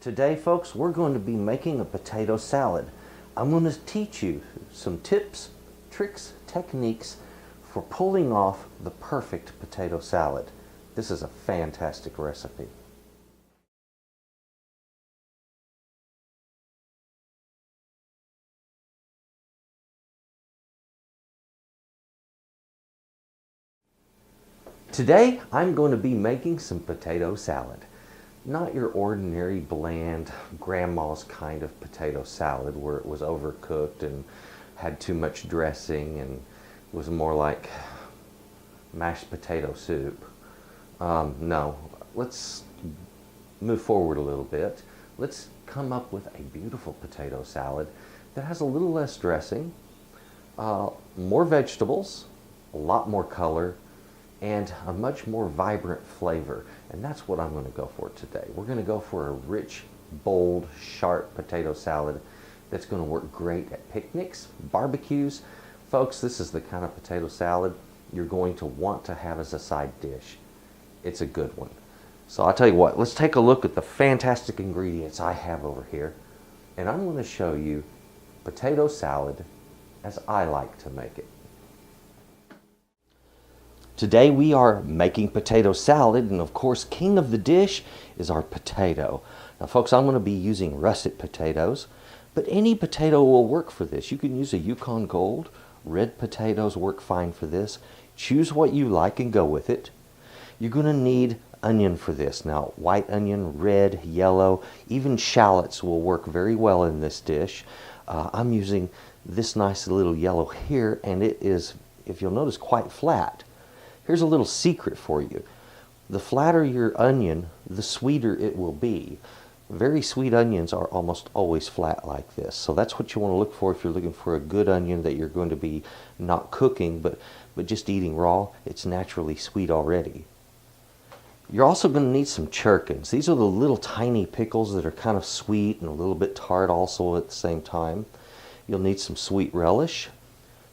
Today, folks, we're going to be making a potato salad. I'm going to teach you some tips, tricks, techniques for pulling off the perfect potato salad. This is a fantastic recipe. Today, I'm going to be making some potato salad. Not your ordinary bland grandma's kind of potato salad where it was overcooked and had too much dressing and was more like mashed potato soup. No, let's move forward a little bit. Let's come up with a beautiful potato salad that has a little less dressing, more vegetables, a lot more color, and a much more vibrant flavor. And that's what I'm going to go for today. We're going to go for a rich, bold, sharp potato salad that's going to work great at picnics, barbecues. Folks, this is the kind of potato salad you're going to want to have as a side dish. It's a good one. So I'll tell you what, let's take a look at the fantastic ingredients I have over here. And I'm going to show you potato salad as I like to make it. Today we are making potato salad, and of course king of the dish is our potato. Now folks, I'm going to be using russet potatoes, but any potato will work for this. You can use a Yukon Gold. Red potatoes work fine for this. Choose what you like and go with it. You're going to need onion for this. Now white onion, red, yellow, even shallots will work very well in this dish. I'm using this nice little yellow here, and it is, if you'll notice, quite flat. Here's a little secret for you. The flatter your onion, the sweeter it will be. Very sweet onions are almost always flat like this. So that's what you want to look for if you're looking for a good onion that you're going to be not cooking, but just eating raw. It's naturally sweet already. You're also going to need some gherkins. These are the little tiny pickles that are kind of sweet and a little bit tart also at the same time. You'll need some sweet relish,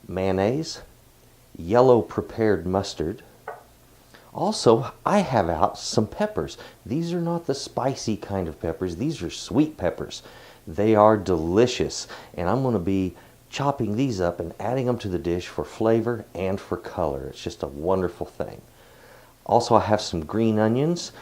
mayonnaise, yellow prepared mustard. Also, I have out some peppers. These are not the spicy kind of peppers. These are sweet peppers. They are delicious, and I'm going to be chopping these up and adding them to the dish for flavor and for color. It's just a wonderful thing. Also, I have some green onions.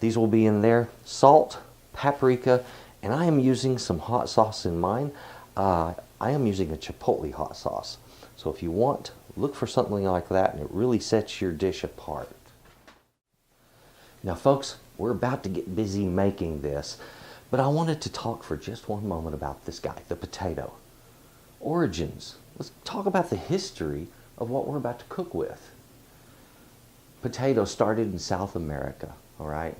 These will be in there. Salt, paprika, and I am using some hot sauce in mine. I am using a chipotle hot sauce. So if you want, look for something like that, and it really sets your dish apart. Now folks, we're about to get busy making this, but I wanted to talk for just one moment about this guy, the potato. Origins. Let's talk about the history of what we're about to cook with. Potatoes started in South America, all right?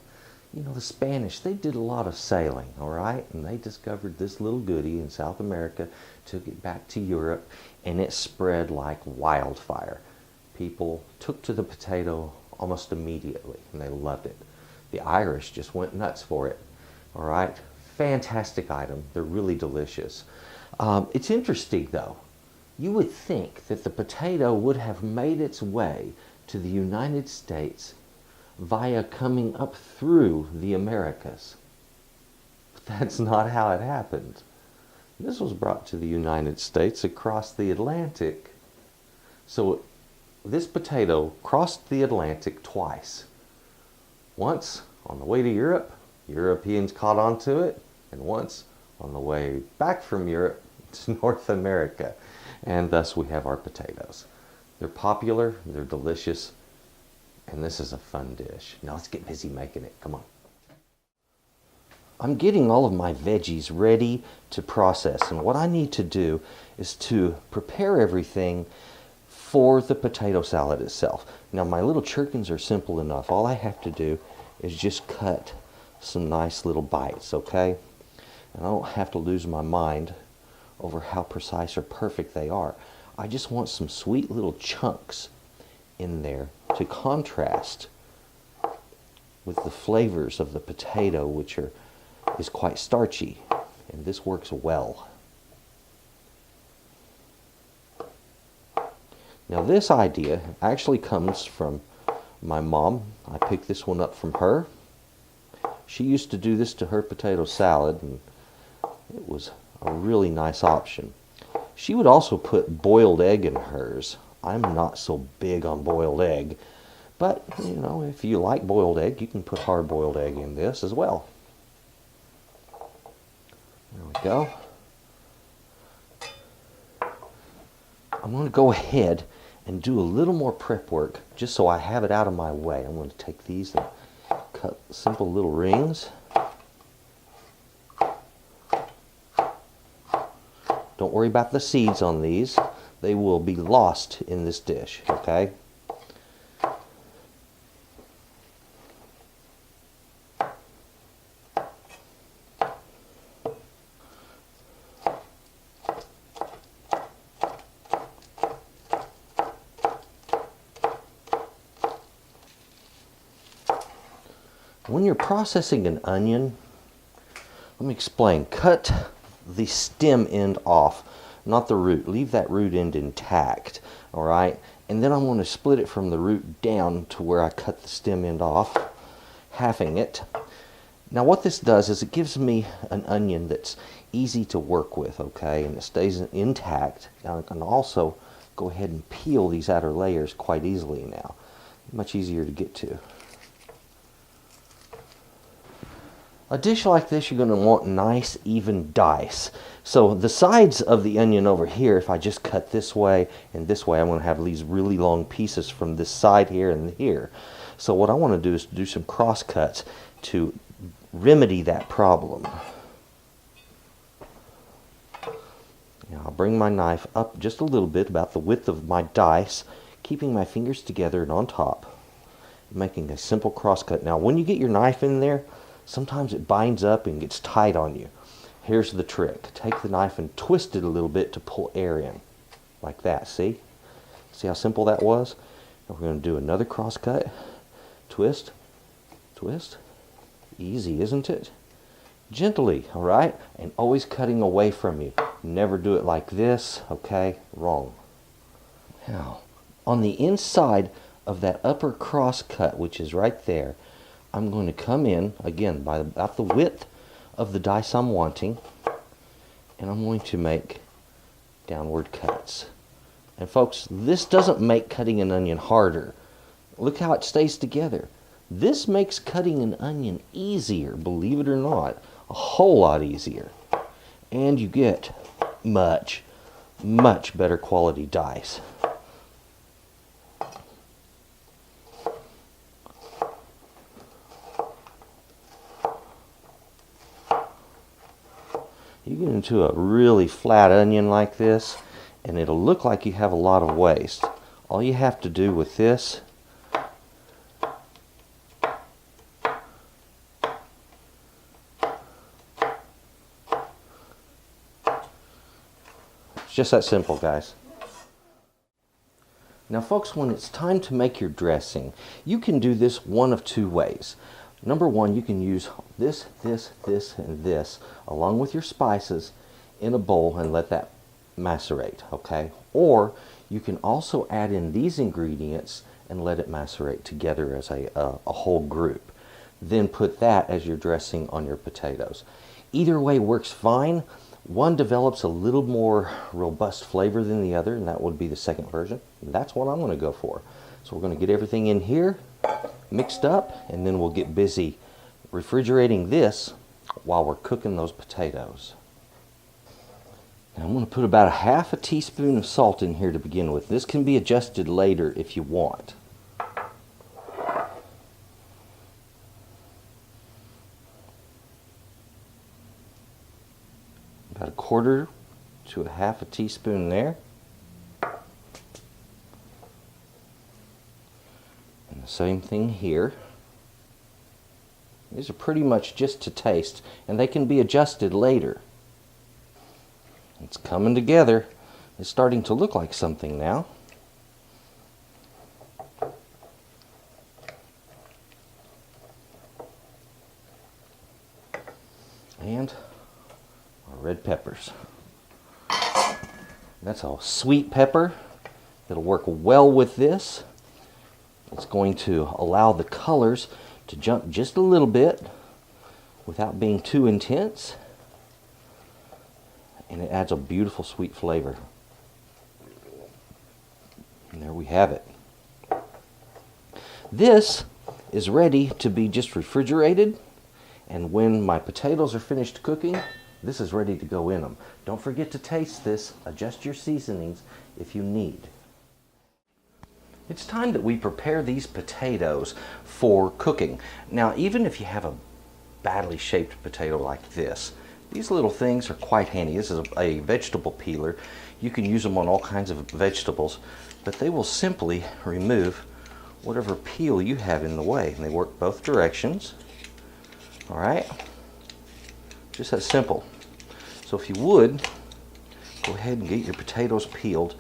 You know, the Spanish, they did a lot of sailing, all right? And they discovered this little goodie in South America, took it back to Europe, and it spread like wildfire. People took to the potato almost immediately, and they loved it. The Irish just went nuts for it, all right? Fantastic item. They're really delicious. It's interesting, though. You would think that the potato would have made its way to the United States via coming up through the Americas. But that's not how it happened. This was brought to the United States across the Atlantic. So this potato crossed the Atlantic twice. Once on the way to Europe, Europeans caught on to it, and once on the way back from Europe to North America. And thus we have our potatoes. They're popular, they're delicious, and this is a fun dish. Now let's get busy making it. Come on. I'm getting all of my veggies ready to process, and what I need to do is to prepare everything for the potato salad itself. Now my little gherkins are simple enough. All I have to do is just cut some nice little bites, okay? And I don't have to lose my mind over how precise or perfect they are. I just want some sweet little chunks in there to contrast with the flavors of the potato, which is quite starchy, and this works well. Now this idea actually comes from my mom. I picked this one up from her. She used to do this to her potato salad, and it was a really nice option. She would also put boiled egg in hers. I'm not so big on boiled egg, but you know, if you like boiled egg, you can put hard-boiled egg in this as well. There we go. I'm going to go ahead and do a little more prep work just so I have it out of my way. I'm going to take these and cut simple little rings. Don't worry about the seeds on these. They will be lost in this dish, okay? When you're processing an onion, let me explain. Cut the stem end off, not the root. Leave that root end intact, all right? And then I'm going to split it from the root down to where I cut the stem end off, halving it. Now what this does is it gives me an onion that's easy to work with, okay? And it stays intact. I can also go ahead and peel these outer layers quite easily now. Much easier to get to. A dish like this, you're going to want nice, even dice. So the sides of the onion over here, if I just cut this way and this way, I'm going to have these really long pieces from this side here and here. So what I want to do is do some cross cuts to remedy that problem. Now I'll bring my knife up just a little bit, about the width of my dice, keeping my fingers together and on top, making a simple cross cut. Now when you get your knife in there, sometimes it binds up and gets tight on you. Here's the trick. Take the knife and twist it a little bit to pull air in. Like that, see? See how simple that was? Now we're going to do another cross cut. Twist, twist. Easy, isn't it? Gently, all right? And always cutting away from you. Never do it like this, okay? Wrong. Now, on the inside of that upper cross cut, which is right there, I'm going to come in, again, by about the width of the dice I'm wanting, and I'm going to make downward cuts. And folks, this doesn't make cutting an onion harder. Look how it stays together. This makes cutting an onion easier, believe it or not, a whole lot easier. And you get much, much better quality dice. You get into a really flat onion like this, and it'll look like you have a lot of waste. All you have to do with this it's just that simple, guys. Now folks, when it's time to make your dressing, you can do this one of two ways. Number one, you can use this, and this, along with your spices, in a bowl and let that macerate, okay? Or you can also add in these ingredients and let it macerate together as a whole group. Then put that as your dressing on your potatoes. Either way works fine. One develops a little more robust flavor than the other, and that would be the second version. And that's what I'm going to go for. So we're going to get everything in here, mixed up, and then we'll get busy refrigerating this while we're cooking those potatoes. Now I'm going to put about a half a teaspoon of salt in here to begin with. This can be adjusted later if you want. About a quarter to a half a teaspoon there. And the same thing here. These are pretty much just to taste, and they can be adjusted later. It's coming together. It's starting to look like something now. And our red peppers. That's a sweet pepper. It'll work well with this. It's going to allow the colors to jump just a little bit. without being too intense, and it adds a beautiful sweet flavor. And there we have it. This is ready to be just refrigerated, and when my potatoes are finished cooking, this is ready to go in them. Don't forget to taste this. Adjust your seasonings if you need. It's time that we prepare these potatoes for cooking. Now, even if you have a badly shaped potato like this, these little things are quite handy. This is a vegetable peeler. You can use them on all kinds of vegetables, but they will simply remove whatever peel you have in the way. And they work both directions. All right? Just that simple. So if you would, go ahead and get your potatoes peeled,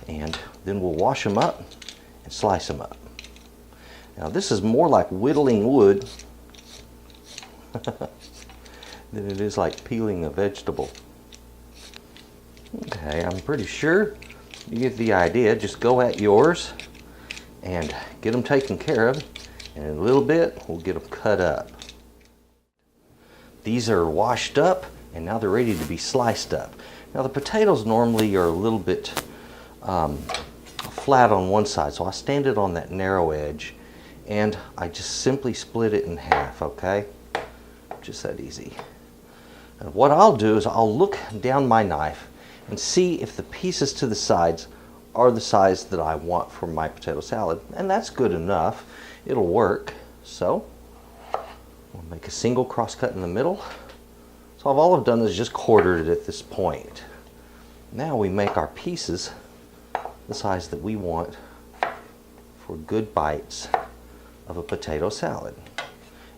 and then we'll wash them up and slice them up. Now this is more like whittling wood than it is like peeling a vegetable. Okay, I'm pretty sure you get the idea. Just go at yours and get them taken care of, and in a little bit we'll get them cut up. These are washed up and now they're ready to be sliced up. Now the potatoes normally are a little bit flat on one side, so I stand it on that narrow edge and I just simply split it in half, okay? Just that easy. And what I'll do is I'll look down my knife and see if the pieces to the sides are the size that I want for my potato salad, and that's good enough. It'll work. So we'll make a single cross cut in the middle. So all I've done is just quartered it at this point. Now we make our pieces the size that we want for good bites of a potato salad.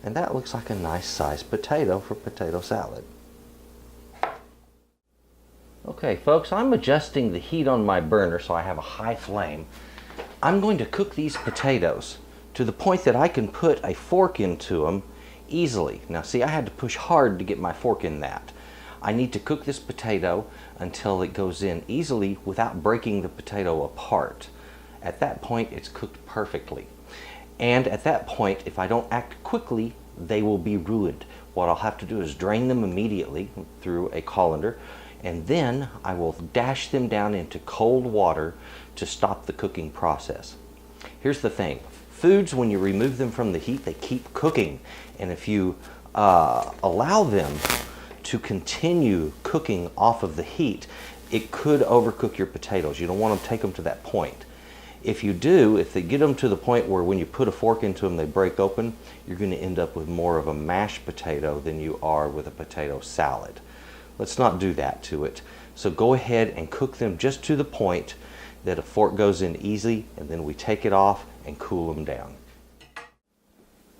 And that looks like a nice sized potato for potato salad. Okay folks, I'm adjusting the heat on my burner so I have a high flame. I'm going to cook these potatoes to the point that I can put a fork into them easily. Now see, I had to push hard to get my fork in that. I need to cook this potato until it goes in easily without breaking the potato apart. At that point, it's cooked perfectly. And at that point, if I don't act quickly, they will be ruined. What I'll have to do is drain them immediately through a colander, and then I will dash them down into cold water to stop the cooking process. Here's the thing. Foods, when you remove them from the heat, they keep cooking. And if you allow them to continue cooking off of the heat, it could overcook your potatoes. You don't want to take them to that point. If you do, if they get them to the point where when you put a fork into them they break open, you're going to end up with more of a mashed potato than you are with a potato salad. Let's not do that to it. So go ahead and cook them just to the point that a fork goes in easy, and then we take it off and cool them down.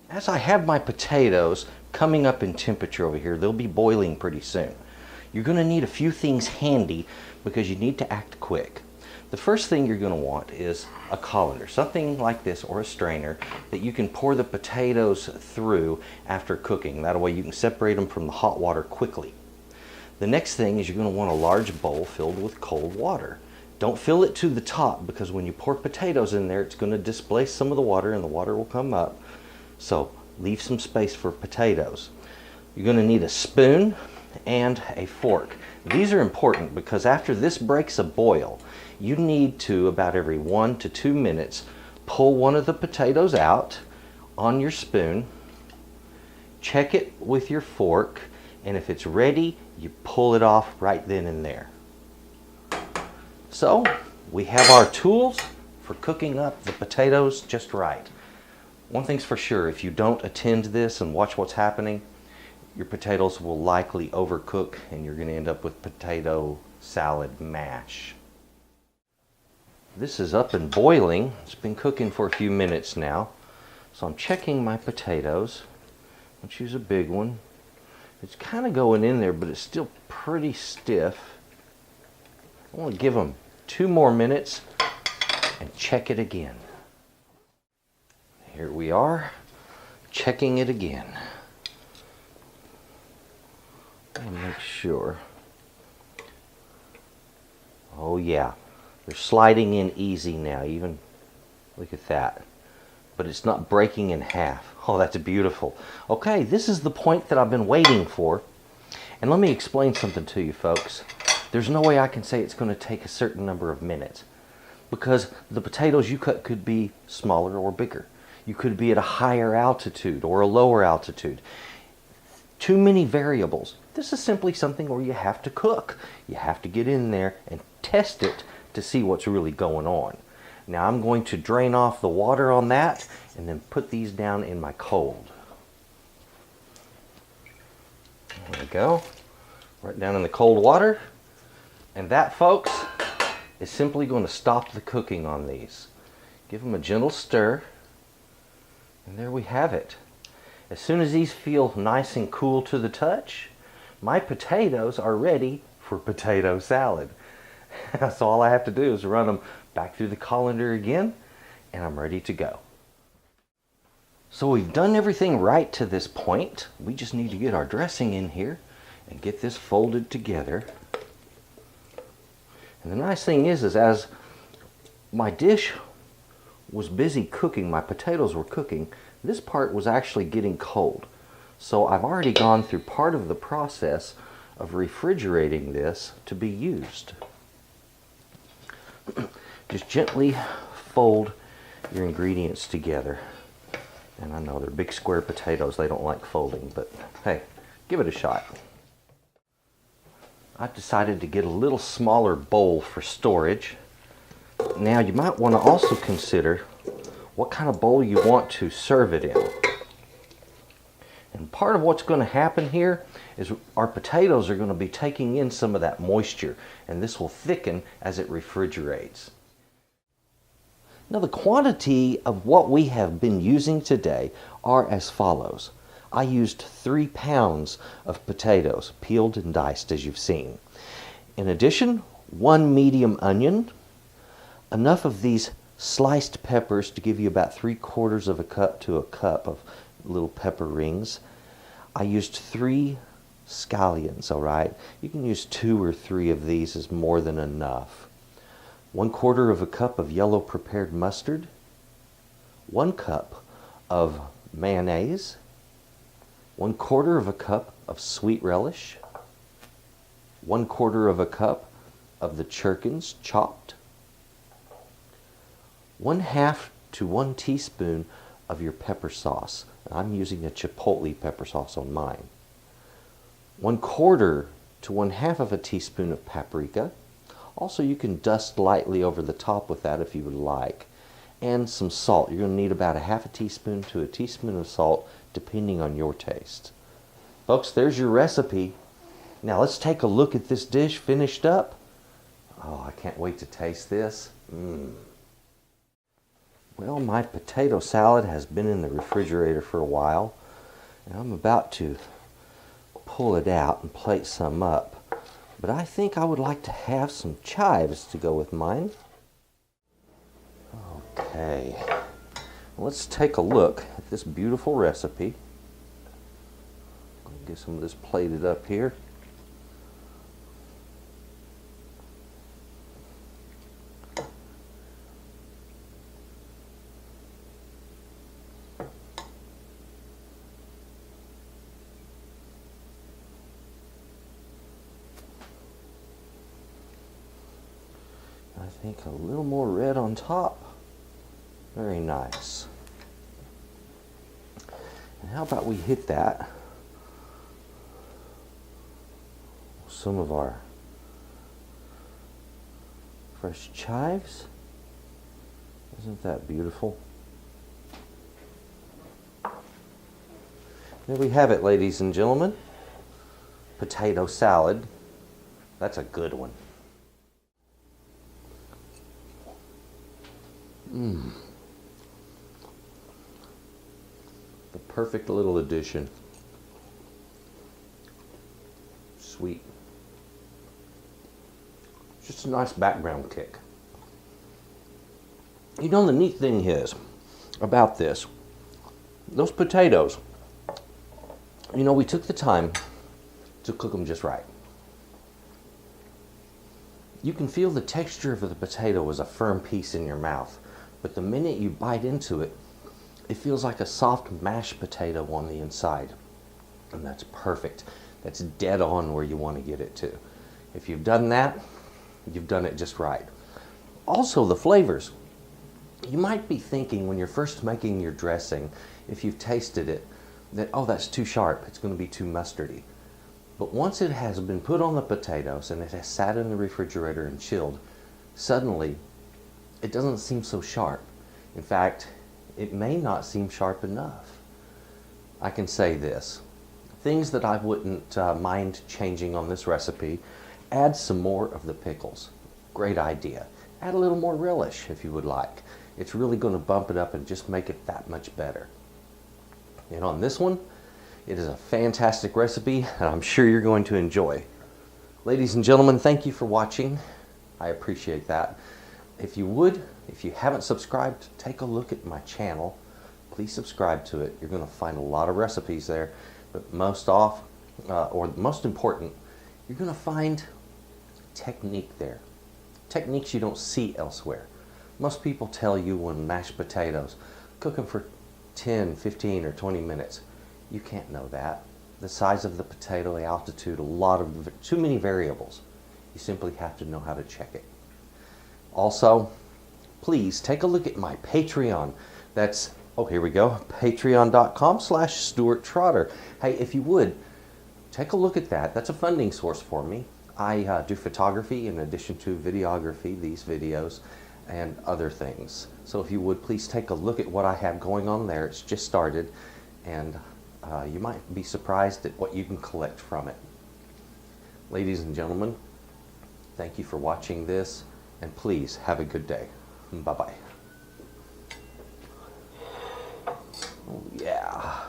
As I have my potatoes coming up in temperature over here, they'll be boiling pretty soon. You're going to need a few things handy because you need to act quick. The first thing you're going to want is a colander, something like this, or a strainer that you can pour the potatoes through after cooking. That way you can separate them from the hot water quickly. The next thing is you're going to want a large bowl filled with cold water. Don't fill it to the top, because when you pour potatoes in there, it's going to displace some of the water and the water will come up. So leave some space for potatoes. You're going to need a spoon and a fork. These are important because after this breaks a boil, you need to, about every 1 to 2 minutes, pull one of the potatoes out on your spoon, check it with your fork, and if it's ready, you pull it off right then and there. So we have our tools for cooking up the potatoes just right. One thing's for sure, if you don't attend to this and watch what's happening, your potatoes will likely overcook and you're going to end up with potato salad mash. This is up and boiling. It's been cooking for a few minutes now. So I'm checking my potatoes. I'll choose a big one. It's kind of going in there, but it's still pretty stiff. I want to give them 2 more minutes and check it again. Here we are, checking it again. And make sure. Oh yeah, they're sliding in easy now. Even look at that. but it's not breaking in half. Oh, that's beautiful. Okay, this is the point that I've been waiting for. And let me explain something to you folks. There's no way I can say it's going to take a certain number of minutes, because the potatoes you cut could be smaller or bigger. You could be at a higher altitude or a lower altitude. Too many variables. This is simply something where you have to cook. You have to get in there and test it to see what's really going on. Now I'm going to drain off the water on that and then put these down in my cold. There we go. Right down in the cold water. And that, folks, is simply going to stop the cooking on these. Give them a gentle stir. And there we have it. As soon as these feel nice and cool to the touch, my potatoes are ready for potato salad. So all I have to do is run them back through the colander again, and I'm ready to go. So we've done everything right to this point. We just need to get our dressing in here and get this folded together. And the nice thing is as my dish was busy cooking, my potatoes were cooking, this part was actually getting cold. So I've already gone through part of the process of refrigerating this to be used. Just gently fold your ingredients together. And I know they're big square potatoes, they don't like folding, but hey, give it a shot. I've decided to get a little smaller bowl for storage. Now you might want to also consider what kind of bowl you want to serve it in. And part of what's going to happen here is our potatoes are going to be taking in some of that moisture, and this will thicken as it refrigerates. Now the quantity of what we have been using today are as follows. I used 3 pounds of potatoes, peeled and diced as you've seen. In addition, 1 medium onion, enough of these sliced peppers to give you about 3/4 of a cup to a cup of little pepper rings. I used 3 scallions, all right? You can use 2 or 3 of these is more than enough. 1/4 of a cup of yellow prepared mustard, 1 cup of mayonnaise, 1/4 of a cup of sweet relish, 1/4 of a cup of the chickens chopped, 1/2 to 1 teaspoon of your pepper sauce. I'm using a chipotle pepper sauce on mine. 1/4 to 1/2 of a teaspoon of paprika. Also, you can dust lightly over the top with that if you would like. And some salt. You're going to need about 1/2 teaspoon to a teaspoon of salt, depending on your taste. Folks, there's your recipe. Now let's take a look at this dish finished up. Oh, I can't wait to taste this. Well, my potato salad has been in the refrigerator for a while, and I'm about to pull it out and plate some up. But I think I would like to have some chives to go with mine. Okay, let's take a look at this beautiful recipe. I'll get some of this plated up here. I think a little more red on top. Very nice. And how about we hit that with some of our fresh chives. Isn't that beautiful? There we have it, ladies and gentlemen. Potato salad. That's a good one. The perfect little addition. Sweet. Just a nice background kick. You know, the neat thing is about this, those potatoes, you know, we took the time to cook them just right. You can feel the texture of the potato as a firm piece in your mouth. But the minute you bite into it, It feels like a soft mashed potato on the inside. And that's perfect. That's dead on where you want to get it to. If you've done that, you've done it just right. Also, the flavors. You might be thinking when you're first making your dressing, if you've tasted it, that, oh, that's too sharp. It's going to be too mustardy. But once it has been put on the potatoes and it has sat in the refrigerator and chilled, suddenly it doesn't seem so sharp. In fact, it may not seem sharp enough. I can say this. Things that I wouldn't mind changing on this recipe: add some more of the pickles. Great idea. Add a little more relish if you would like. It's really going to bump it up and just make it that much better. And on this one, it is a fantastic recipe, and I'm sure you're going to enjoy. Ladies and gentlemen, thank you for watching. I appreciate that. If you haven't subscribed, take a look at my channel. Please subscribe to it. You're going to find a lot of recipes there, but most important, you're going to find technique there. Techniques you don't see elsewhere. Most people tell you when mashed potatoes, cook them for 10, 15, or 20 minutes. You can't know that. The size of the potato, the altitude, too many variables. You simply have to know how to check it. Also, please take a look at my Patreon. That's, oh, here we go, patreon.com/Stuart Trotter. Hey, if you would, take a look at that. That's a funding source for me. I do photography in addition to videography, these videos, and other things. So if you would, please take a look at what I have going on there. It's just started, and you might be surprised at what you can collect from it. Ladies and gentlemen, thank you for watching this, and please have a good day. Bye-bye. Oh, yeah.